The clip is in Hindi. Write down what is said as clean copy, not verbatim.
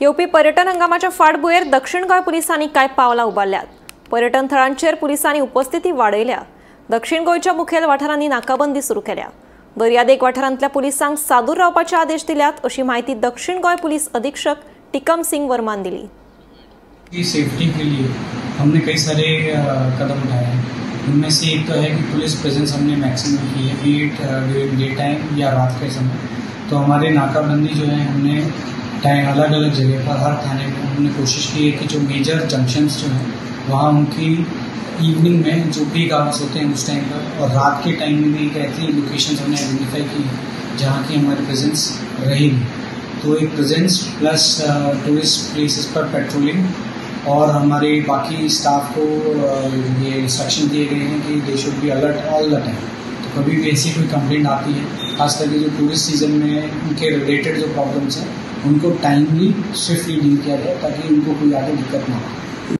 येवपी पर्यटन हंगामाच्या फाटभुंयेर दक्षिण गोंय पुलिसांनी कांय पावलां उबारल्यात। पर्यटन थळांचेर पुलिसांनी उपस्थिती वाडयल्या। दक्षिण गोंयच्या मुखेल वाठारांनी नाकाबंदी सुरू केल्या। दर्यादेग वाठारांतल्या पुलिसांक सादूर रावपाचे आदेश दिल्यात अशी माहिती दक्षिण गोंय पुलिस अधीक्षक टिकम सिंग वर्मान दिली। सेफ्टी के लिए हमने कई सारे कदम उठाए हैं। उनमें से एक तो है कि पुलिस प्रेजेंस हमने मैक्सिमम की है, B it during day time या रात के समय। तो हमारे नाकाबंदी जो है हमने टाइम अलग अलग जगह पर हर थाने में हमने कोशिश की है कि जो मेजर जंक्शंस जो हैं वहाँ उनकी इवनिंग में जो पीक आवर्स होते हैं उस टाइम पर और रात के टाइम में भी एक ऐसी लोकेशन हमने आइडेंटिफाई की जहाँ की हमारी प्रेजेंस रहेगी। तो एक प्रेजेंस प्लस टूरिस्ट प्लेसेस पर पेट्रोलिंग और हमारे बाकी स्टाफ को ये इंस्ट्रक्शन दिए गए हैं कि they should be alert all the time. तो कभी भी ऐसी कोई कंप्लेंट आती है, खास करके जो टूरिस्ट सीजन में उनके रिलेटेड जो प्रॉब्लम्स हैं उनको टाइमली स्विफ्टली डील किया जाए ताकि उनको कोई आगे दिक्कत ना हो।